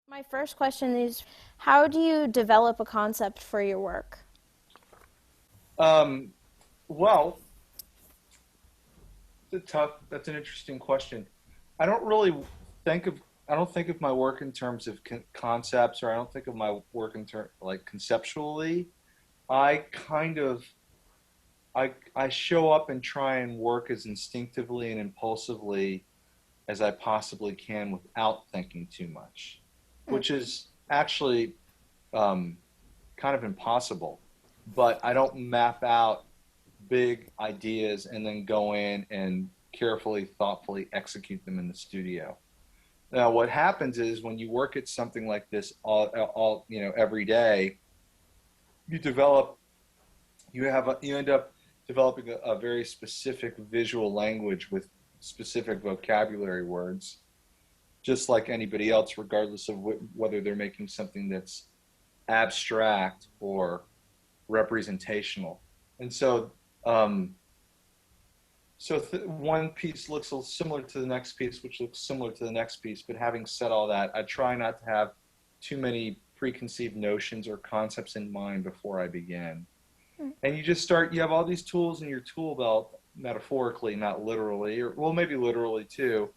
My first question is, how do you develop a concept for your work? Um, well, that's an interesting question. I don't really think of, I don't think of my work in terms of concepts, or I don't think of my work in like conceptually. I kind of, I show up and try and work as instinctively and impulsively as I possibly can without thinking too much, Mm. which is actually um, kind of impossible. But I don't map out big ideas and then go in and carefully, thoughtfully execute them in the studio. Now, what happens is when you work at something like this all every day, you develop, you end up developing a very specific visual language with specific vocabulary words, just like anybody else, regardless of whether they're making something that's abstract or representational. And so, um, one piece looks similar to the next piece, which looks similar to the next piece. But having said all that, I try not to have too many preconceived notions or concepts in mind before I begin. Mm. And you just start, you have all these tools in your tool belt, metaphorically, not literally, or well, maybe literally too.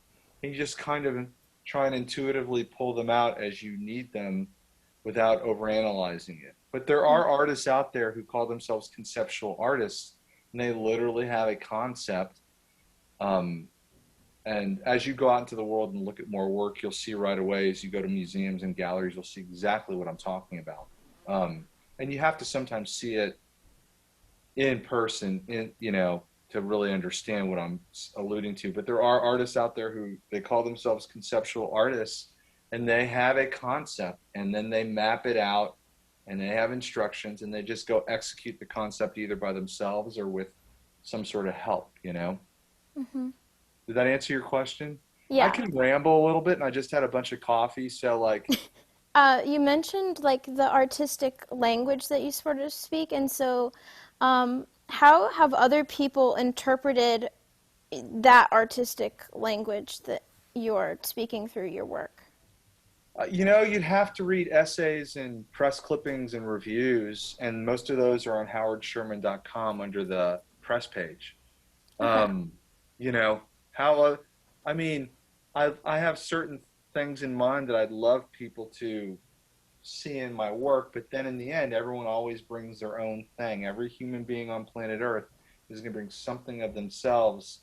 And you just kind of try and intuitively pull them out as you need them without overanalyzing it. But there Mm. are artists out there who call themselves conceptual artists, and they literally have a concept. Um, and as you go out into the world and look at more work, you'll see right away as you go to museums and galleries, you'll see exactly what I'm talking about. And you have to sometimes see it in person, to really understand what I'm alluding to. But there are artists out there who they call themselves conceptual artists, and they have a concept, and then they map it out, and they have instructions, and they just go execute the concept either by themselves or with some sort of help. Hmm. Did that answer your question? I Yeah. can ramble a little bit, and I just had a bunch of coffee, so like, You mentioned like the artistic language that you sort of speak, and so how have other people interpreted that artistic language that you're speaking through your work? you'd have to read essays and press clippings and reviews, and most of those are on howardsherman.com under the press page. Okay. Um, you know, how, I mean, I have certain things in mind that I'd love people to see in my work, but then in the end, everyone always brings their own thing. Every human being on planet Earth is going to bring something of themselves,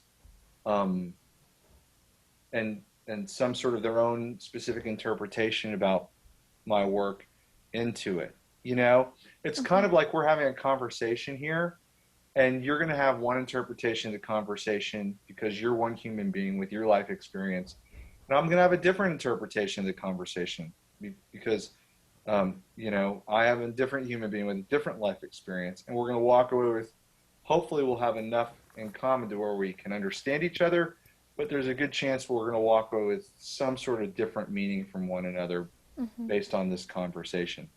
um, and some sort of their own specific interpretation about my work into it. It's kind Hmm. of like we're having a conversation here, and you're going to have one interpretation of the conversation because you're one human being with your life experience, and I'm going to have a different interpretation of the conversation because I have a different human being with a different life experience, and we're going to walk away with, hopefully we'll have enough in common to where we can understand each other, but there's a good chance we're going to walk away with some sort of different meaning from one another Hmm. based on this conversation.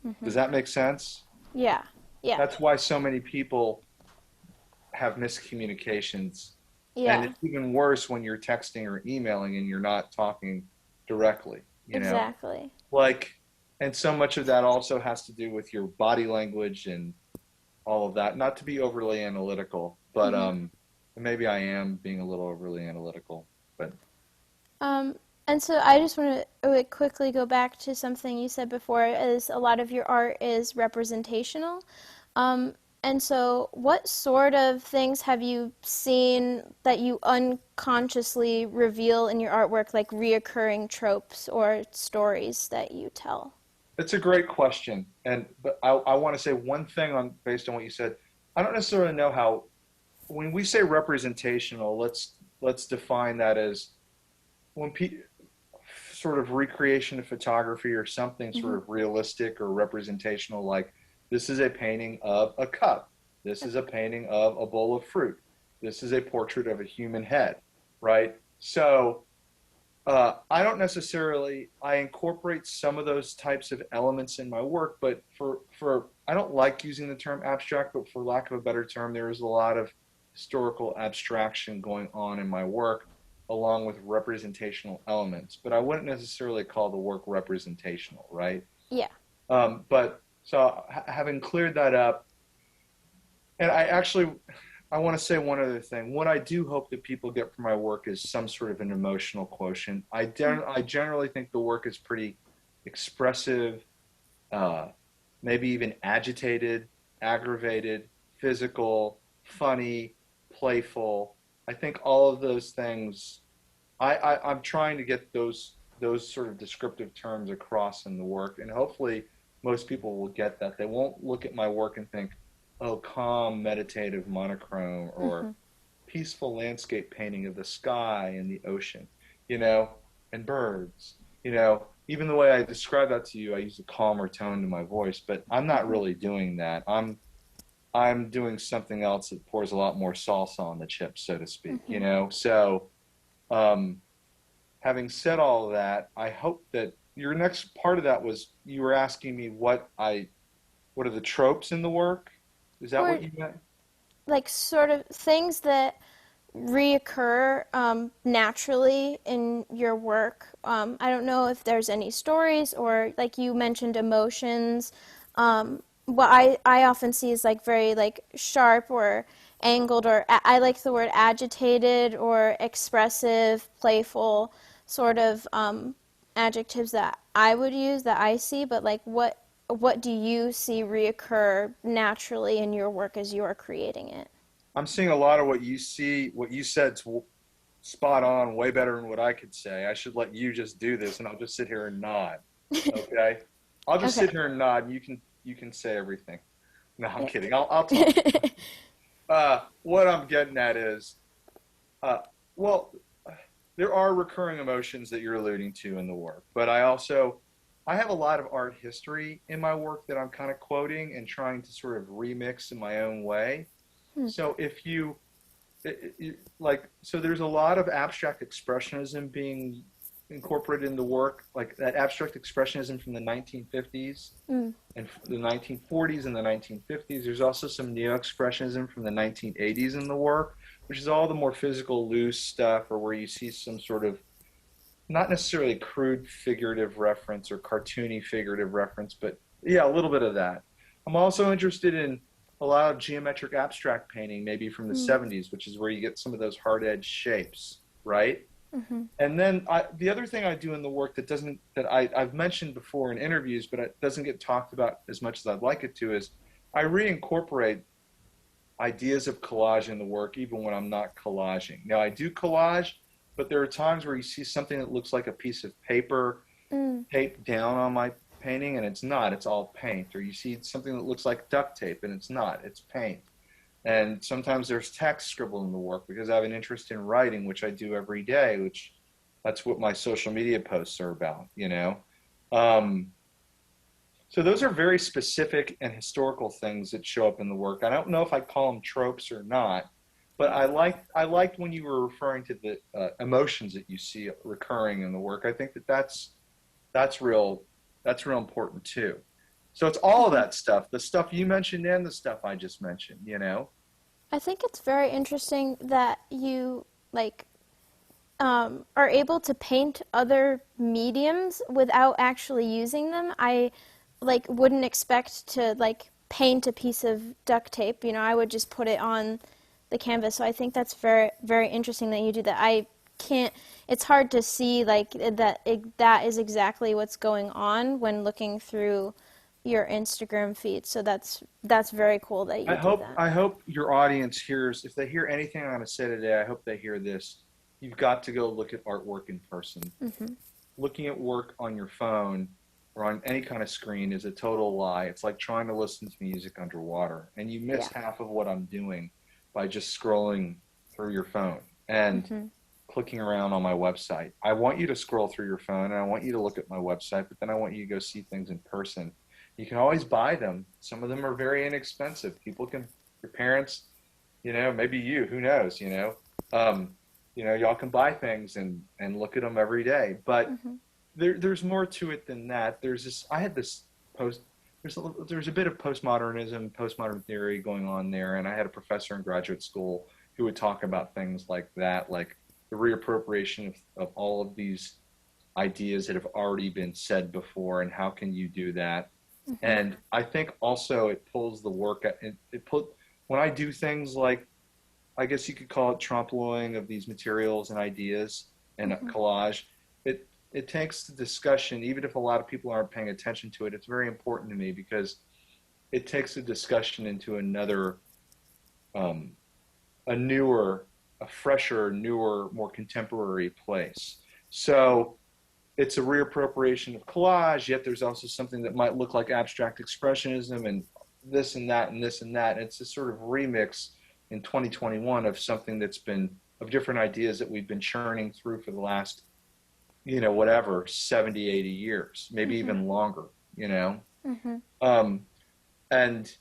Hmm. Does that make sense? Yeah. Yeah. That's why so many people have miscommunications. And Yeah. it's even worse when you're texting or emailing and you're not talking directly, you know? Exactly. Like, and so much of that also has to do with your body language and all of that. Not to be overly analytical, but Hmm. maybe I am being a little overly analytical. But Um, and so I just want to quickly go back to something you said before, is a lot of your art is representational. Um, and so what sort of things have you seen that you unconsciously reveal in your artwork, like reoccurring tropes or stories that you tell? it's a great question. But I want to say one thing on based on what you said. I don't necessarily know how when we say representational, let's define that as when sort of recreation of photography or something Hmm. sort of realistic or representational, like this is a painting of a cup, this is a painting of a bowl of fruit, this is a portrait of a human head, right? So I don't necessarily, I incorporate some of those types of elements in my work, but for I don't like using the term abstract, but for lack of a better term, there is a lot of historical abstraction going on in my work, along with representational elements, but I wouldn't necessarily call the work representational, right? Yeah. But so having cleared that up, and I want to say one other thing. What I do hope that people get from my work is some sort of an emotional quotient. I generally think the work is pretty expressive, uh, maybe even agitated, aggravated, physical, funny, playful. I think all of those things. I'm trying to get those sort of descriptive terms across in the work, and hopefully most people will get that. They won't look at my work and think, "Oh, calm, meditative, monochrome," or Mm-hmm. peaceful landscape painting of the sky and the ocean, you know, and birds. You know, even the way I describe that to you, I use a calmer tone to my voice, but I'm not Mm-hmm. really doing that. I'm doing something else that pours a lot more salsa on the chips, so to speak, you Mm-hmm. know? So, um, having said all of that, I hope that your next part of that was you were asking me what are the tropes in the work? Is that Or what you meant? like sort of things that reoccur naturally in your work. I don't know if there's any stories or like you mentioned emotions. What I often see is like very like sharp or angled or I like the word agitated or expressive, playful sort of adjectives that I would use that I see. But like what do you see reoccur naturally in your work as you are creating it? I'm seeing a lot of what you see, what you said's spot on, way better than what I could say. I should let you just do this, and I'll just sit here and nod. Okay, I'll just Okay. sit here and nod, and you can say everything. No, I'm Yeah. kidding. I'll talk. What I'm getting at is, uh, well, there are recurring emotions that you're alluding to in the work, but I have a lot of art history in my work that I'm kind of quoting and trying to sort of remix in my own way. Hmm. So if you like, so there's a lot of abstract expressionism being incorporated in the work, like that abstract expressionism from the 1950s Mm. and the 1940s and the 1950s. There's also some neo-expressionism from the 1980s in the work, which is all the more physical, loose stuff, or where you see some sort of not necessarily crude figurative reference or cartoony figurative reference, but yeah, a little bit of that. I'm also interested in a lot of geometric abstract painting, maybe from the Mm. 70s, which is where you get some of those hard edge shapes, right? Mm-hmm. And then the other thing I do in the work that doesn't that I've mentioned before in interviews, but it doesn't get talked about as much as I'd like it to, is I reincorporate ideas of collage in the work, even when I'm not collaging. Now I do collage, but there are times where you see something that looks like a piece of paper Mm. taped down on my painting, and it's not. It's all paint. Or you see something that looks like duct tape, and it's not. It's paint. And sometimes there's text scribbled in the work because I have an interest in writing, which I do every day, which that's what my social media posts are about, you know? Um, so those are very specific and historical things that show up in the work. I don't know if I call them tropes or not, but I liked when you were referring to the emotions that you see recurring in the work. I think that that's real that's real important too. So it's all of Mm-hmm. that stuff, the stuff you mentioned and the stuff I just mentioned, you know? I think it's very interesting that you like are able to paint other mediums without actually using them. I like wouldn't expect to like paint a piece of duct tape. You know, I would just put it on the canvas. So I think that's very interesting that you do that. I can't. It's hard to see like that is exactly what's going on when looking through your Instagram feed. So that's very cool that you do that. I hope your audience hears, if they hear anything I'm going to say today, I hope they hear this. You've got to go look at artwork in person. Hmm. Looking at work on your phone or on any kind of screen is a total lie. It's like trying to listen to music underwater, and you miss Yeah. half of what I'm doing by just scrolling through your phone and Hmm. clicking around on my website. I want you to scroll through your phone and I want you to look at my website, but then I want you to go see things in person. You can always buy them. Some of them are very inexpensive. People can, your parents, you know, maybe you, who knows, um, y'all can buy things and look at them every day. But Hmm. there's more to it than that. I had this post, there's a bit of postmodernism, postmodern theory going on there, and I had a professor in graduate school who would talk about things like that, like the reappropriation of all of these ideas that have already been said before, and how can you do that? Mhm. And I think also it pulls the work. It put when I do things like, I guess you could call it trompe-l'oeil of these materials and ideas and a Mhm. collage. It takes the discussion, even if a lot of people aren't paying attention to it. It's very important to me because it takes the discussion into another, um, a newer, a fresher, newer, more contemporary place. So it's a reappropriation of collage, yet there's also something that might look like abstract expressionism and this and that and this and that. And it's a sort of remix in 2021 of something that's been, of different ideas that we've been churning through for the last, whatever, 70, 80 years, maybe Mhm. even longer, you know? Mhm. Um, and,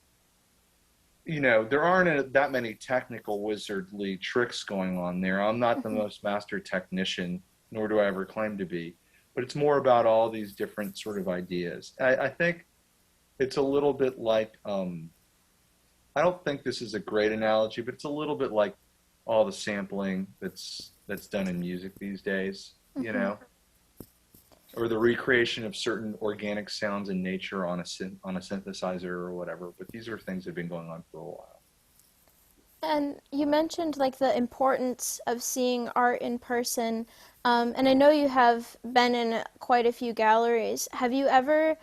there aren't that many technical wizardly tricks going on there. I'm not the Mhm. most master technician, nor do I ever claim to be, but it's more about all these different sort of ideas. I think it's a little bit like, I don't think this is a great analogy, but it's a little bit like all the sampling that's done in music these days, Mhm. or the recreation of certain organic sounds in nature on a synthesizer or whatever. But these are things that have been going on for a while. And you mentioned like the importance of seeing art in person, and I know you have been in quite a few galleries. Have you ever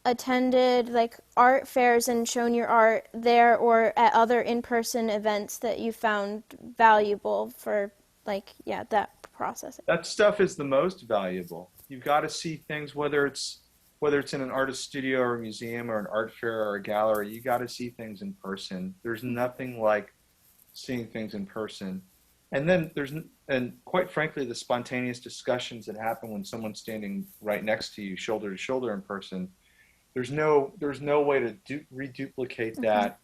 attended like art fairs and shown your art there, or at other in-person events that you found valuable for like yeah that process? That stuff is the most valuable. You've got to see things, whether it's in an artist studio or a museum or an art fair or a gallery. You got to see things in person. There's nothing like seeing things in person. And then and quite frankly, the spontaneous discussions that happen when someone's standing right next to you, shoulder to shoulder in person. There's no way to reduplicate Mm-hmm. that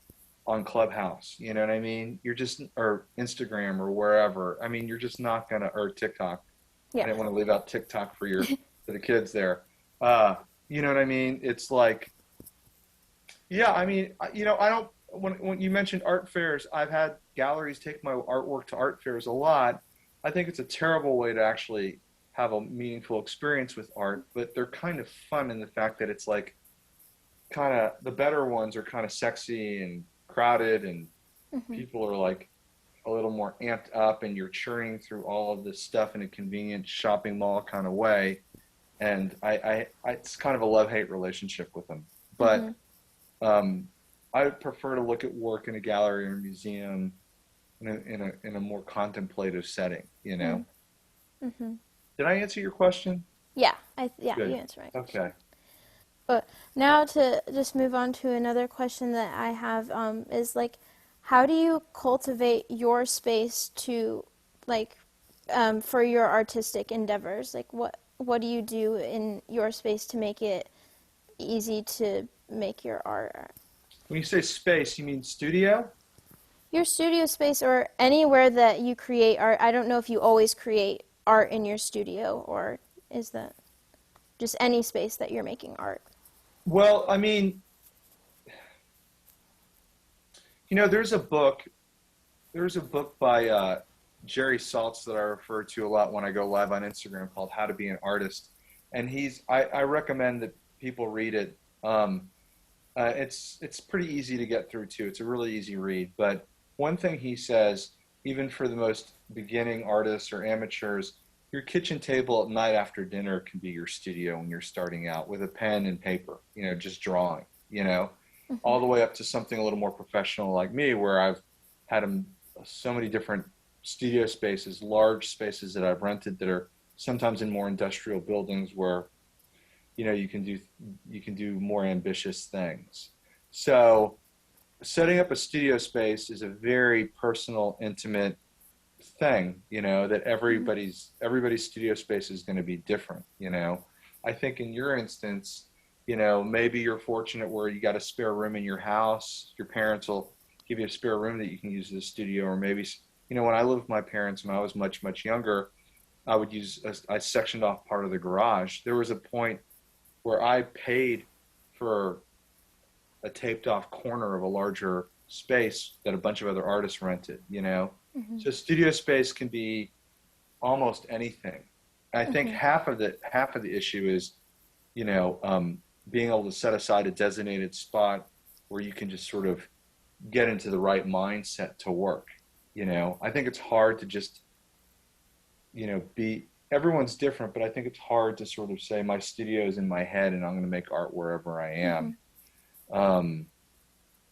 on Clubhouse. You know what I mean? You're just, or Instagram or wherever. I mean, you're just not gonna, or TikTok. I Yeah. didn't want to leave out TikTok for the kids there. Uh, you know what I mean? It's like, yeah, I mean, I don't. When you mentioned art fairs, I've had galleries take my artwork to art fairs a lot. I think it's a terrible way to actually have a meaningful experience with art, but they're kind of fun in the fact that it's like, kind of, the better ones are kind of sexy and crowded, and Mm-hmm. people are like a little more amped up, and you're churning through all of this stuff in a convenient shopping mall kind of way. And it's kind of a love-hate relationship with them. But Mm-hmm. um, I prefer to look at work in a gallery or a museum in a more contemplative setting, you know. Mm-hmm. Did I answer your question? Yeah, you Good. answered my question. Okay. But now to just move on to another question that I have is like, how do you cultivate your space to like for your artistic endeavors? Like, what do you do in your space to make it easy to make your art? When you say space, you mean studio? Your studio space or anywhere that you create art. I don't know if you always create art in your studio or is that just any space that you're making art? Well, I mean, there's a book. There's a book by Jerry Saltz that I refer to a lot when I go live on Instagram, called "How to Be an Artist," and I recommend that people read it. It's pretty easy to get through too. It's a really easy read. But one thing he says, even for the most beginning artists or amateurs, your kitchen table at night after dinner can be your studio when you're starting out with a pen and paper, just drawing, Mm-hmm. all the way up to something a little more professional like me, where I've had so many different studio spaces, large spaces that I've rented that are sometimes in more industrial buildings where you know you can do more ambitious things. So setting up a studio space is a very personal, intimate thing, that Mm-hmm. everybody's studio space is going to be different. I think in your instance, maybe you're fortunate where you got a spare room in your house. Your parents will give you a spare room that you can use as a studio, or maybe, when I lived with my parents when I was much, much younger, I sectioned off part of the garage. There was a point where I paid for a taped off corner of a larger space that a bunch of other artists rented. Mm-hmm. So studio space can be almost anything. I think Mm-hmm. half of the issue is, you know, being able to set aside a designated spot where you can just sort of get into the right mindset to work. You know, I think it's hard to just, be everyone's different, but I think it's hard to sort of say my studio is in my head and I'm going to make art wherever I Mm-hmm. am. Um,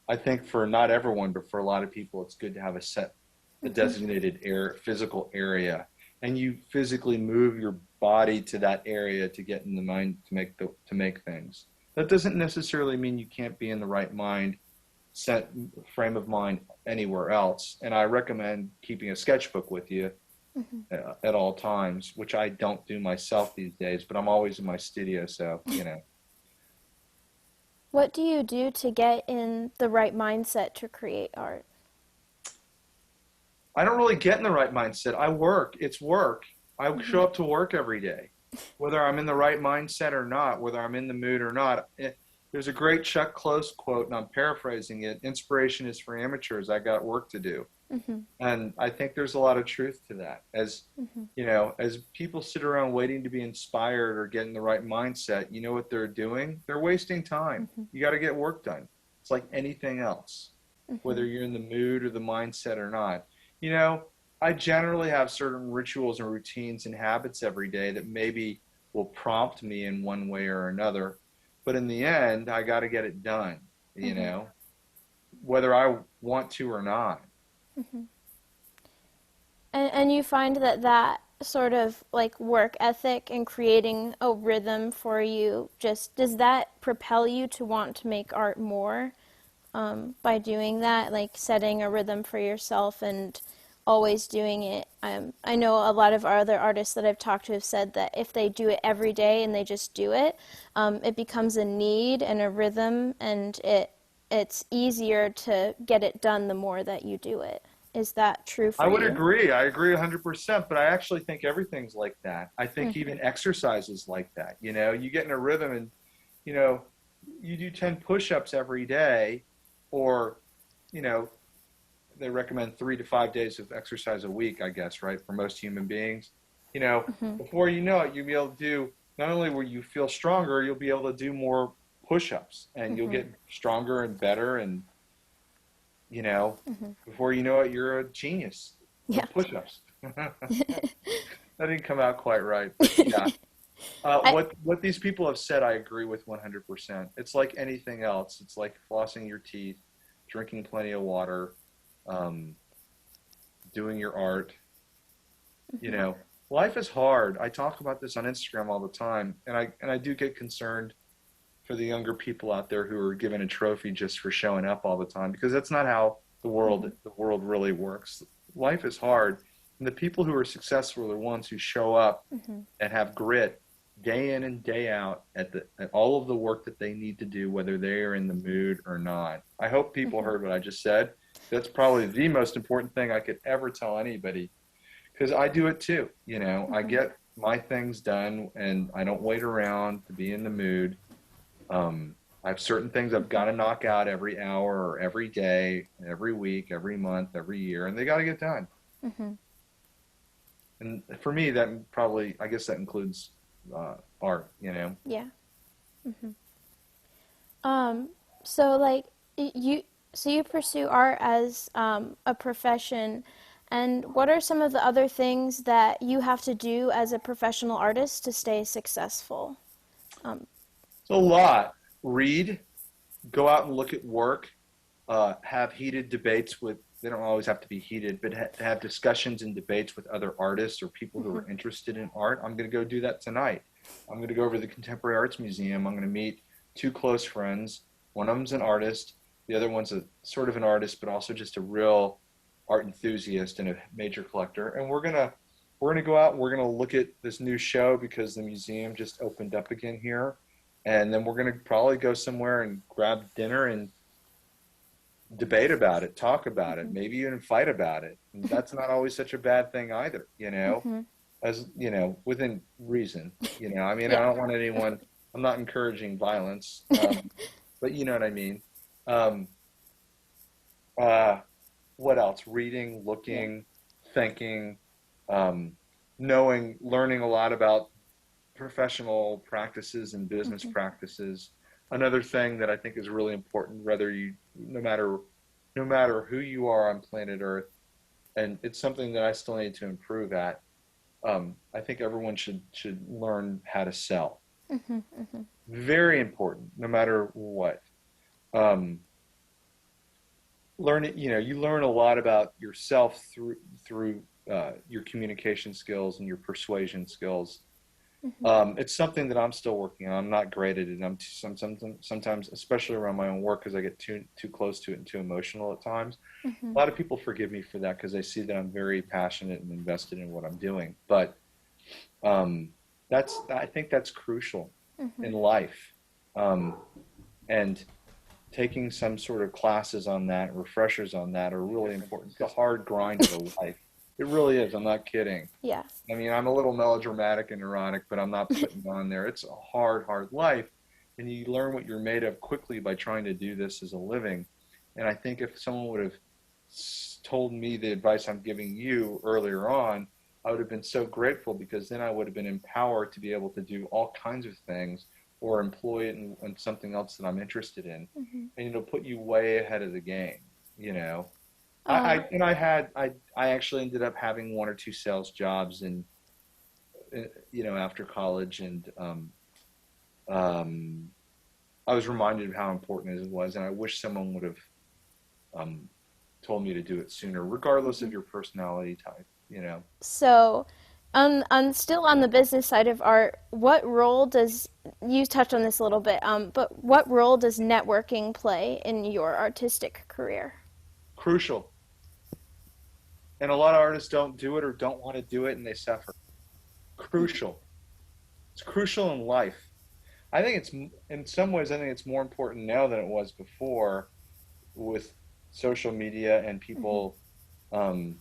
I think for not everyone, but for a lot of people, it's good to have a Mm-hmm. designated physical area, and you physically move your body to that area to get in the mind to make things. That doesn't necessarily mean you can't be in the right set frame of mind anywhere else. And I recommend keeping a sketchbook with you Mm-hmm. at all times, which I don't do myself these days, but I'm always in my studio, so What do you do to get in the right mindset to create art? I don't really get in the right mindset. I work. It's work. I Mm-hmm. show up to work every day, whether I'm in the right mindset or not, whether I'm in the mood or not. There's a great Chuck Close quote, and I'm paraphrasing it. Inspiration is for amateurs. I got work to do. Mm-hmm. And I think there's a lot of truth to that. Mm-hmm. As people sit around waiting to be inspired or get in the right mindset, you know what they're doing? They're wasting time. Mm-hmm. You got to get work done. It's like anything else, Mm-hmm. whether you're in the mood or the mindset or not. You know, I generally have certain rituals and routines and habits every day that maybe will prompt me in one way or another. But in the end, I got to get it done, Mm-hmm. whether I want to or not. Mm-hmm. And you find that that sort of like work ethic and creating a rhythm for you, just does that propel you to want to make art more, by doing that, like setting a rhythm for yourself and always doing it? I know a lot of other artists that I've talked to have said that if they do it every day and they just do it, it becomes a need and a rhythm, and it's easier to get it done the more that you do it. Is that true I for would you? agree. I agree 100%, but I actually think everything's like that. I think Mm-hmm. even exercise is like that. You get in a rhythm and, you know, you do 10 push-ups every day, or, you know, they recommend 3 to 5 days of exercise a week, I guess, right? For most human beings. Mm-hmm. Before you know it, you'll be able to do, not only will you feel stronger, you'll be able to do more push-ups and you'll Mm-hmm. get stronger and better. And, you know, Mm-hmm. before you know it, you're a genius Yeah. of push-ups. That didn't come out quite right, but yeah. I What these people have said, I agree with 100%. It's like anything else. It's like flossing your teeth, drinking plenty of water, um, doing your art. You Mm-hmm. know, life is hard. I talk about this on Instagram all the time, and I do get concerned for the younger people out there who are given a trophy just for showing up all the time, because that's not how Mm-hmm. the world really works. Life is hard, and the people who are successful are the ones who show up Mm-hmm. and have grit day in and day out at all of the work that they need to do, whether they are in the mood or not. I hope people Mm-hmm. heard what I just said. That's probably the most important thing I could ever tell anybody, because I do it too. I Mm-hmm. get my things done and I don't wait around to be in the mood. I have certain things I've got to knock out every hour or every day, every week, every month, every year, and they got to get done. Mm-hmm. And for me, that probably, I guess that includes art. Yeah. Mm-hmm. Um, so like you, so you pursue art as a profession, and what are some of the other things that you have to do as a professional artist to stay successful? Um, It's a lot. Read, go out and look at work, have heated debates they don't always have to be heated, but have discussions and debates with other artists or people who mhm, are interested in art. I'm going to go do that tonight. I'm going to go over to the Contemporary Arts Museum. I'm going to meet two close friends. One of them's an artist. The other one's a sort of an artist, but also just a real art enthusiast and a major collector. And we're gonna go out and we're gonna look at this new show because the museum just opened up again here. And then we're gonna probably go somewhere and grab dinner and debate about it, talk about it, mhm, maybe even fight about it. And that's not always such a bad thing either, mhm. as within reason. I mean, I Yeah. don't want anyone. I'm not encouraging violence, but you know what I mean. Um, uh, what else? Reading, Yeah. looking, thinking, um, learning a lot about professional practices and business Hmm. practices. Another thing that I think is really important, whether you, no matter who you are on planet Earth, and it's something that I still need to improve at. I think everyone should learn how to sell. Hmm. Hmm. Very important, no matter what. Um, learn it. You learn a lot about yourself through your communication skills and your persuasion skills. Hmm. It's something that I'm still working on. I'm not great at it. Sometimes, especially around my own work, because I get too close to it and too emotional at times. Hmm. A lot of people forgive me for that because they see that I'm very passionate and invested in what I'm doing. But um, I think that's crucial Hmm. in life. Um, and taking some sort of classes on that, refreshers on that, are really important. It's a hard grind of a life. It really is. I'm not kidding. Yeah. I mean, I'm a little melodramatic and neurotic, but I'm not putting on there. It's a hard life. And you learn what you're made of quickly by trying to do this as a living. And I think if someone would have told me the advice I'm giving you earlier on, I would have been so grateful, because then I would have been empowered to be able to do all kinds of things or employ it in something else that I'm interested in. Hmm. And it'll put you way ahead of the game, you know. Uh, I actually ended up having one or two sales jobs after college, and um, I was reminded of how important it was, and I wish someone would have um, told me to do it sooner, regardless of mhm. your personality type. So, on still on the business side of art, what role does you touched on this a little bit? But what role does networking play in your artistic career? Crucial, and a lot of artists don't do it or don't want to do it, and they suffer. Crucial. It's crucial in life. I think it's in some ways. I think it's more important now than it was before, with social media and Hmm. people, um,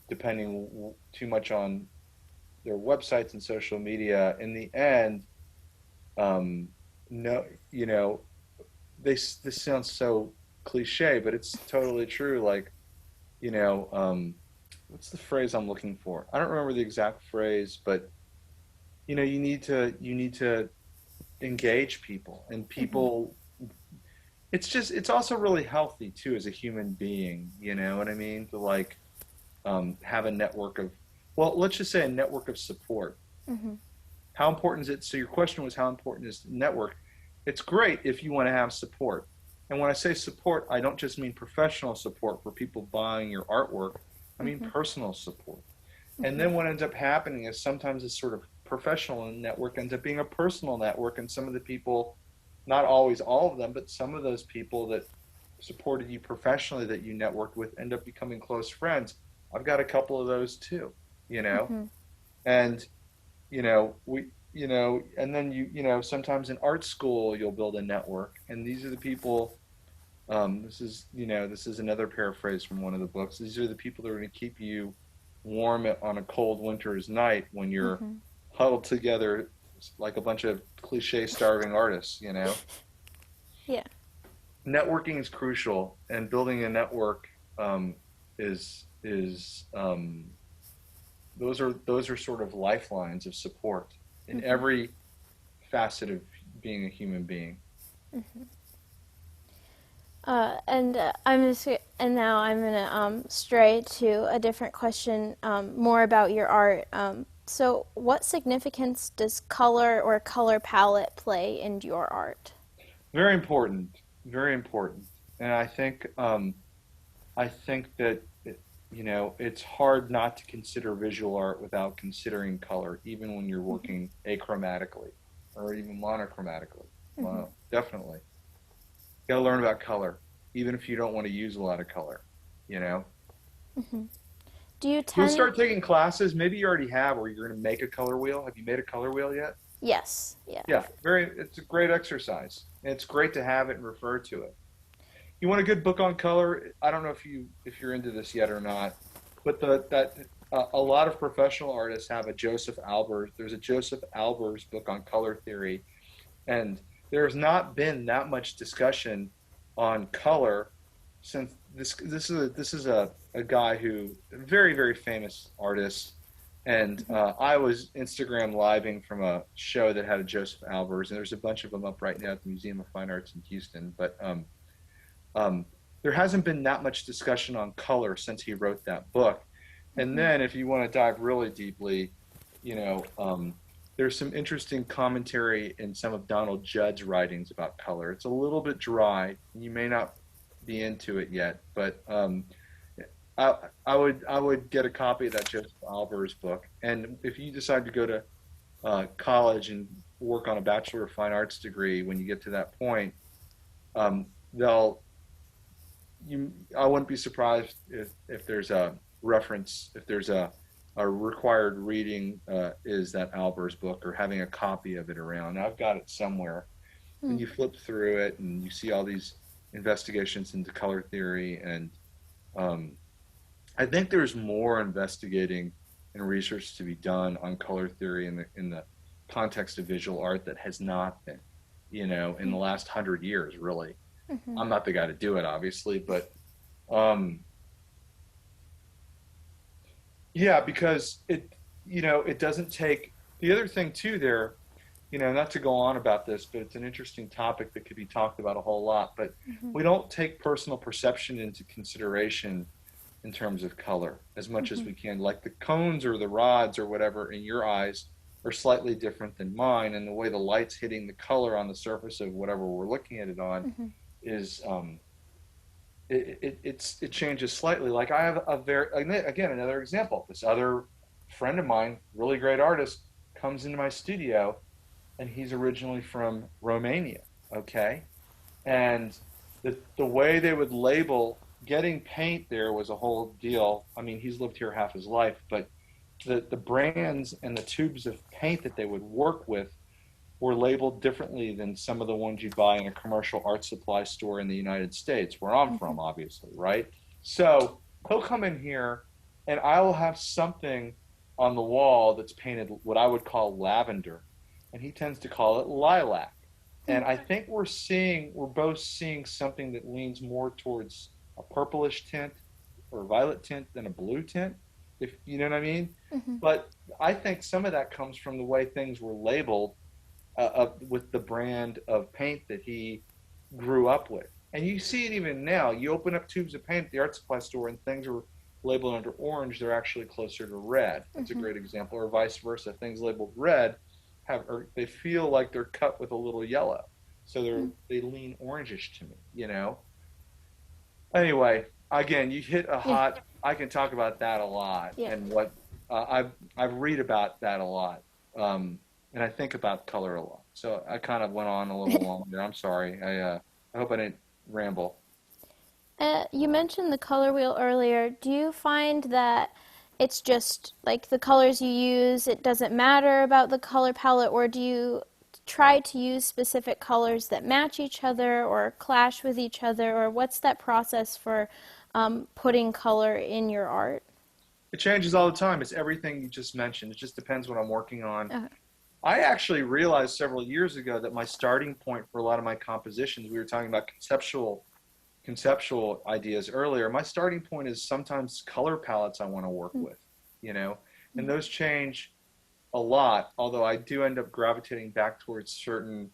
depending too much on their websites and social media. In the end, um, no, you know, this sounds so cliche, but it's totally true. Like, you know, um, what's the phrase I'm looking for? I don't remember the exact phrase, but you need to engage people, and Hmm. people. It's also really healthy too as a human being. You know what I mean? To like have a network of, well, let's just say a network of support. Hmm. How important is it? So your question was, how important is the network? It's great if you want to have support. And when I say support, I don't just mean professional support for people buying your artwork. I mean Hmm. personal support. And Hmm. then what ends up happening is sometimes this sort of professional network ends up being a personal network. And some of the people, not always all of them, but some of those people that supported you professionally that you networked with end up becoming close friends. I've got a couple of those too, you know, Hmm. and and then sometimes in art school you'll build a network, and these are the people. This is another paraphrase from one of the books. These are the people that are going to keep you warm on a cold winter's night when you're Hmm. huddled together like a bunch of cliche starving artists. Yeah. Networking is crucial, and building a network is those are sort of lifelines of support in Hmm. every facet of being a human being. And now I'm gonna stray to a different question, more about your art. So, what significance does color or color palette play in your art? Very important, very important. And I think that it's hard not to consider visual art without considering color, even when you're Hmm. working achromatically or even monochromatically. Hmm. Wow, definitely. You got to learn about color, even if you don't want to use a lot of color. You know, Hmm. Do you you'll tend? start taking classes. Maybe you already have, where you're going to make a color wheel. Have you made a color wheel yet? Yes. Yeah. Yeah, very. It's a great exercise. And it's great to have it and refer to it. You want a good book on color? I don't know if you're into this yet or not, but a lot of professional artists have a Joseph Albers. There's a Joseph Albers book on color theory, and there's not been that much discussion on color since this is a guy who, very famous artist. And I was Instagram living from a show that had a Joseph Albers, and there's a bunch of them up right now at the Museum of Fine Arts in Houston. But um, there hasn't been that much discussion on color since he wrote that book. And Mm-hmm. then if you want to dive really deeply, there's some interesting commentary in some of Donald Judd's writings about color. It's a little bit dry. You may not be into it yet, but I would get a copy of that Joseph Albers book. And if you decide to go to college and work on a Bachelor of Fine Arts degree, when you get to that point, they'll I wouldn't be surprised if there's a reference, if there's a required reading is that Albers book or having a copy of it around. I've got it somewhere. And you flip through it and you see all these investigations into color theory. And um, I think there's more investigating and research to be done on color theory in the context of visual art that has not been, in the last 100 years, really. Mm-hmm. I'm not the guy to do it, obviously, but um, yeah, because it doesn't take the other thing too there, not to go on about this, but it's an interesting topic that could be talked about a whole lot, but Mm-hmm. we don't take personal perception into consideration in terms of color as much as Mm-hmm. we can. Like the cones or the rods or whatever in your eyes are slightly different than mine, and the way the light's hitting the color on the surface of whatever we're looking at it on Mm-hmm. is it changes slightly. Like I have a very again another example. This other friend of mine, really great artist, comes into my studio, and he's originally from Romania. Okay, and the way they would label getting paint there was a whole deal. I mean, he's lived here half his life, but the brands and the tubes of paint that they would work with were labeled differently than some of the ones you buy in a commercial art supply store in the United States, where I'm Mm-hmm. from, obviously, right? So he'll come in here and I will have something on the wall that's painted what I would call lavender, and he tends to call it lilac. And I think we're both seeing something that leans more towards a purplish tint or violet tint than a blue tint, if you know what I mean. Mm-hmm. But I think some of that comes from the way things were labeled with the brand of paint that he grew up with. And you see it even now. You open up tubes of paint at the art supply store and things are labeled under orange, they're actually closer to red. That's a Mm-hmm. great example. Or vice versa. Things labeled red or they feel like they're cut with a little yellow. So they lean orangish to me. Anyway, again, you hit a Yeah. hot I can talk about that a lot Yeah. and what I've read about that a lot. And I think about color a lot. So I kind of went on a little long there. I'm sorry. I hope I didn't ramble. You mentioned the color wheel earlier. Do you find that it's just like the colors you use, it doesn't matter about the color palette, or do you try to use specific colors that match each other or clash with each other, or what's that process for putting color in your art? It changes all the time. It's everything you just mentioned. It just depends what I'm working on. Okay. I actually realized several years ago that my starting point for a lot of my compositions, we were talking about conceptual ideas earlier. My starting point is sometimes color palettes I want to work with, you know, and those change a lot. Although I do end up gravitating back towards certain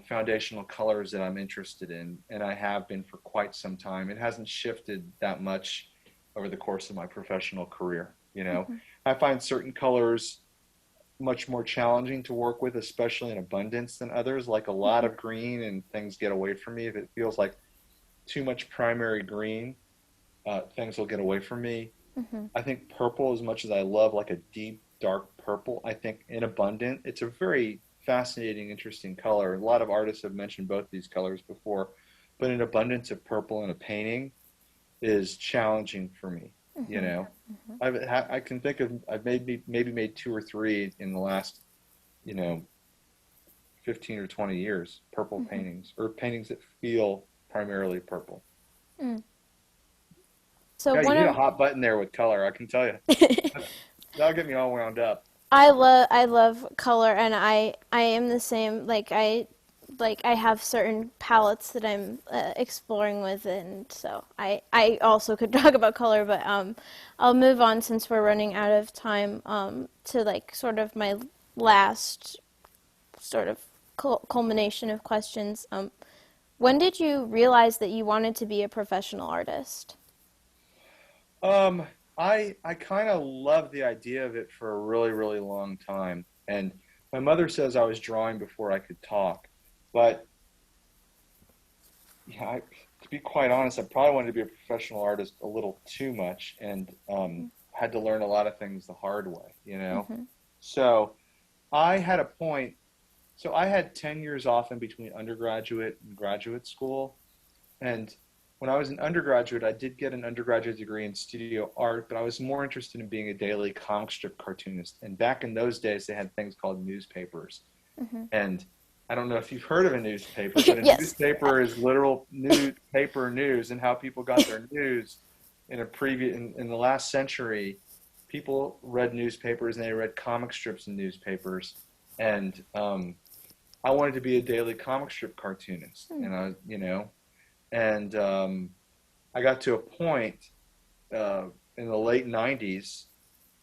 foundational colors that I'm interested in, and I have been for quite some time. It hasn't shifted that much over the course of my professional career. Mm-hmm. I find certain colors much more challenging to work with, especially in abundance than others. Like a lot Mm-hmm. of green and things get away from me. If it feels like too much primary green, things will get away from me. Mm-hmm. I think purple, as much as I love like a deep, dark purple, I think in abundant, it's a very fascinating, interesting color. A lot of artists have mentioned both these colors before, but an abundance of purple in a painting is challenging for me. You Mm-hmm. know, Mm-hmm. I can think of I've maybe made two or three in the last you know 15 or 20 years, purple Mm-hmm. paintings or paintings that feel primarily purple. Mm. So Yeah, you one hit a of hot button there with color. I can tell you that'll get me all wound up. I love color, and I am the same. Like, like I have certain palettes that I'm exploring with, and so I also could talk about color, but I'll move on since we're running out of time to like sort of my last sort of culmination of questions. When did you realize that you wanted to be a professional artist? Um, I kind of loved the idea of it for a really, really long time. And my mother says I was drawing before I could talk. But yeah, to be quite honest, I probably wanted to be a professional artist a little too much and had to learn a lot of things the hard way, you know? Mm-hmm. So I had a point, so I had 10 years off in between undergraduate and graduate school. And when I was an undergraduate, I did get an undergraduate degree in studio art, but I was more interested in being a daily comic strip cartoonist. And back in those days, they had things called newspapers. Mm-hmm. And I don't know if you've heard of a newspaper, but a Yes. newspaper is literal newspaper news and how people got their news in the last century. People read newspapers and they read comic strips in newspapers. And I wanted to be a daily comic strip cartoonist, and and I got to a point in the late '90s,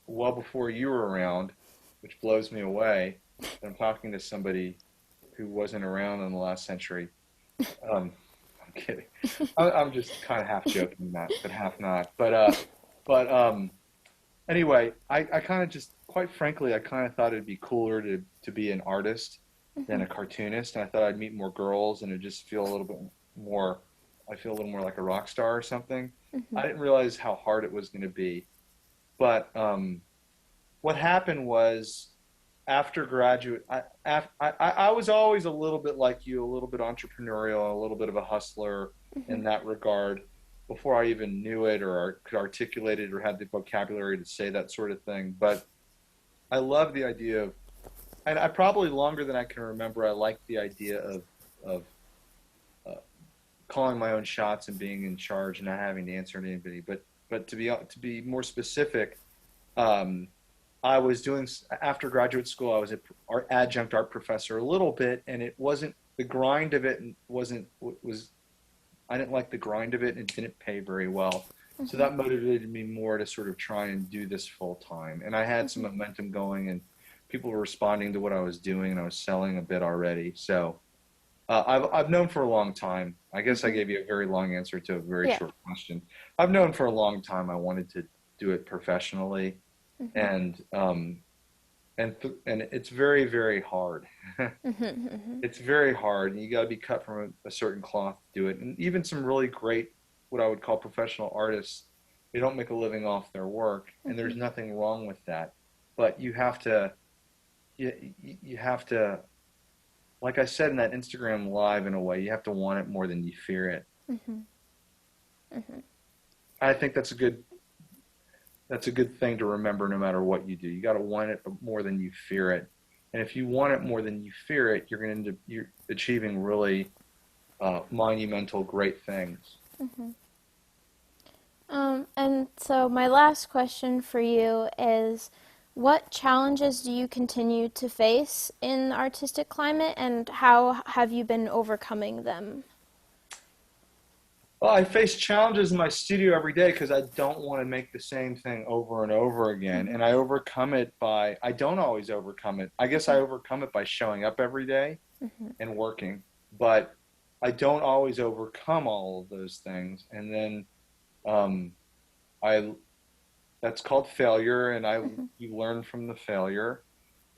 well before you were around, which blows me away. I'm talking to somebody who wasn't around in the last century. I'm kidding. I'm just kind of half joking that, but half not. But anyway, I kind of just, quite frankly, I kind of thought it'd be cooler to be an artist than Mm-hmm. a cartoonist, and I thought I'd meet more girls and it'd just feel a little bit more. I feel a little more like a rock star or something. Mm-hmm. I didn't realize how hard it was going to be. But what happened was after graduate, I was always a little bit like you, a little bit entrepreneurial, a little bit of a hustler Mm-hmm. in that regard before I even knew it or could articulate it or had the vocabulary to say that sort of thing. But I love the idea of, and I probably longer than I can remember, I liked the idea of uh, calling my own shots and being in charge and not having to answer to anybody. But to be more specific, um, I was doing after graduate school. I was an adjunct art professor a little bit, and it wasn't the grind of it wasn't was I didn't like the grind of it, and it didn't pay very well. So Mm-hmm. that motivated me more to sort of try and do this full time. And I had some Mm-hmm. momentum going, and people were responding to what I was doing, and I was selling a bit already. So I've known for a long time. I guess I Mm-hmm. gave you a very long answer to a very Yeah. short question. I've known for a long time I wanted to do it professionally, Mm-hmm. and and it's very, very hard. Mm-hmm. Mm-hmm. It's very hard, and you got to be cut from a certain cloth to do it. And even some really great, what I would call professional artists, they don't make a living off their work, and Mm-hmm. there's nothing wrong with that. But you have to, like I said in that Instagram live, in a way, you have to want it more than you fear it. Mm-hmm. Mm-hmm. I think that's a good thing to remember no matter what you do. You got to want it more than you fear it. And if you want it more than you fear it, you're going to end up you're achieving really monumental, great things. Mm-hmm. And so my last question for you is, what challenges do you continue to face in the artistic climate, and how have you been overcoming them? Well, I face challenges in my studio every day because I don't want to make the same thing over and over again. Mm-hmm. And I don't always overcome it. I guess I overcome it by showing up every day Mm-hmm. and working, but I don't always overcome all of those things. And then um, I that's called failure, and Mm-hmm. you learn from the failure,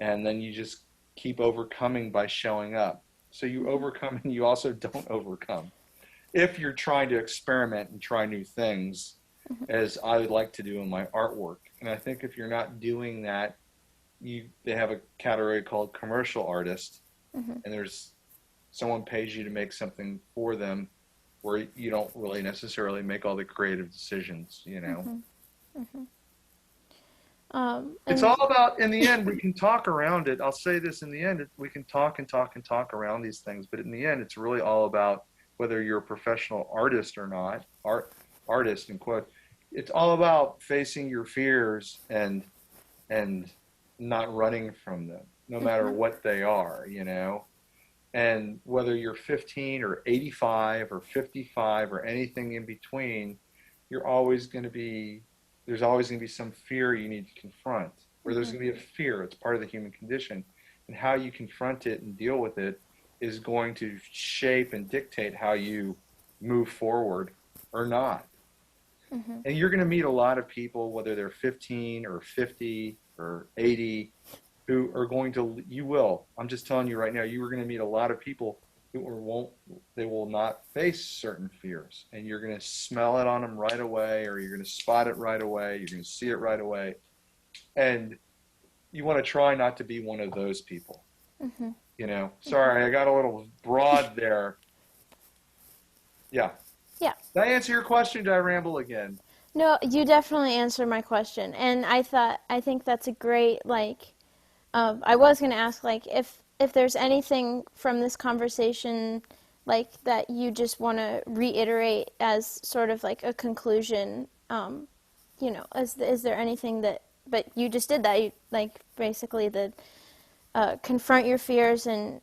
and then you just keep overcoming by showing up. So you Mm-hmm. overcome and you also don't overcome. If you're trying to experiment and try new things, Mm-hmm. as I would like to do in my artwork. And I think if you're not doing that, they have a category called commercial artist, Mm-hmm. and there's someone pays you to make something for them where you don't really necessarily make all the creative decisions, you know. Mm-hmm. Mm-hmm. It's And all about, in the end, we can talk around it. I'll say this, in the end, we can talk and talk and talk around these things, but in the end, it's really all about whether you're a professional artist or not, artist in quote. It's all about facing your fears and not running from them, no matter Mm-hmm. what they are, you know. And whether you're 15 or 85 or 55 or anything in between, you're always going to be, there's always going to be some fear you need to confront, or there's Mhm. going to be a fear. It's part of the human condition. And how you confront it and deal with it is going to shape and dictate how you move forward or not. Mhm. And you're going to meet a lot of people, whether they're 15 or 50 or 80, who are going to, you will, I'm just telling you right now, you are going to meet a lot of people who won't, they will not face certain fears. And you're going to smell it on them right away, or you're going to spot it right away, you're going to see it right away. And you want to try not to be one of those people. Mhm. You know, Mhm. sorry, I got a little broad there. Yeah. Yeah. Did I answer your question? Did I ramble again? No, you definitely answered my question, and I think that's a great like. I was gonna ask like if there's anything from this conversation like that you just want to reiterate as sort of like a conclusion. Is there anything that? But you just did that. You, like basically the confront your fears and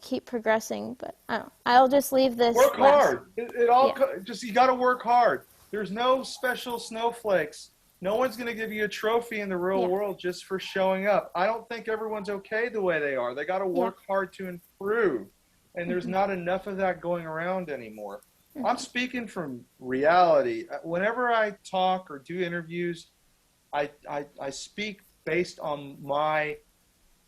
keep progressing. But I don't. I'll just leave this Work last. hard. It all Yeah. just you got to work hard. There's no special snowflakes. No one's going to give you a trophy in the real Yeah. world just for showing up. I don't think everyone's okay the way they are. They got to Yeah. work hard to improve. And there's Mhm. not enough of that going around anymore. I'm Mhm. speaking from reality. Whenever I talk or do interviews, I speak based on my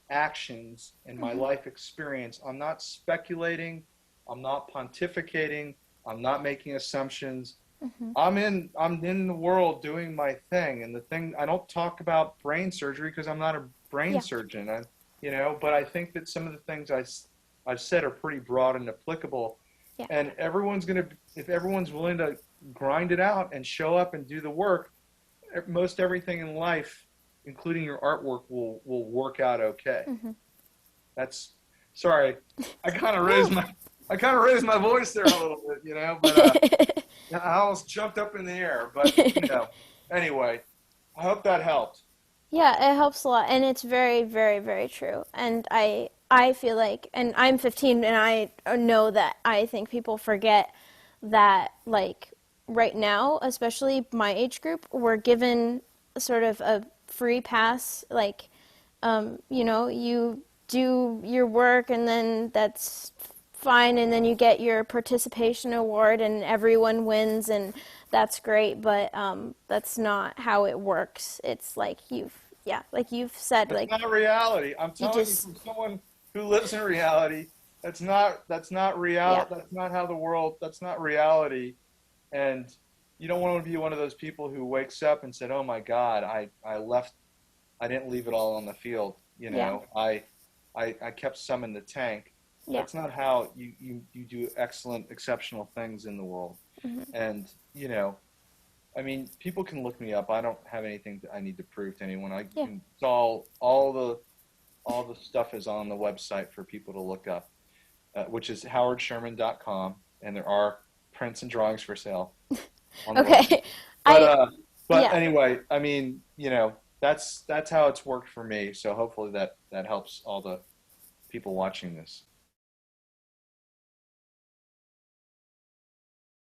actions and my Mhm. life experience. I'm not speculating. I'm not pontificating. I'm not making assumptions. Mhm. I'm in the world doing my thing. And the thing, I don't talk about brain surgery because I'm not a brain Yeah. surgeon. But I think that some of the things I've said are pretty broad and applicable. Yeah. And if everyone's willing to grind it out and show up and do the work, most everything in life, including your artwork, will work out okay. Mhm. That's sorry. I kind of raised No. my I kind of raised my voice there a little bit, but I almost jumped up in the air. But anyway, I hope that helped. Yeah, it helps a lot, and it's very, very, very true. And I feel like, and I'm 15, and I know that I think people forget that like right now, especially my age group, we're given sort of a free pass. Like, you do your work, and then that's fine, and then you get your participation award, and everyone wins, and that's great. But that's not how it works. It's like like you've said, That's like not reality. I'm you telling you just from someone who lives in reality. That's not yeah, real. That's not how the world. That's not reality. And you don't want to be one of those people who wakes up and said, "Oh my God, I left. I didn't leave it all on the field. yeah, I kept some in the tank." yeah, That's not how you do excellent, exceptional things in the world. hmm And I mean, people can look me up. I don't have anything that I need to prove to anyone. I yeah. can, it's all the stuff is on the website for people to look up, which is howardsherman.com, and there are prints and drawings for sale on the website. Okay, But I uh, but yeah. anyway, I mean, that's how it's worked for me. So hopefully that helps all the people watching this.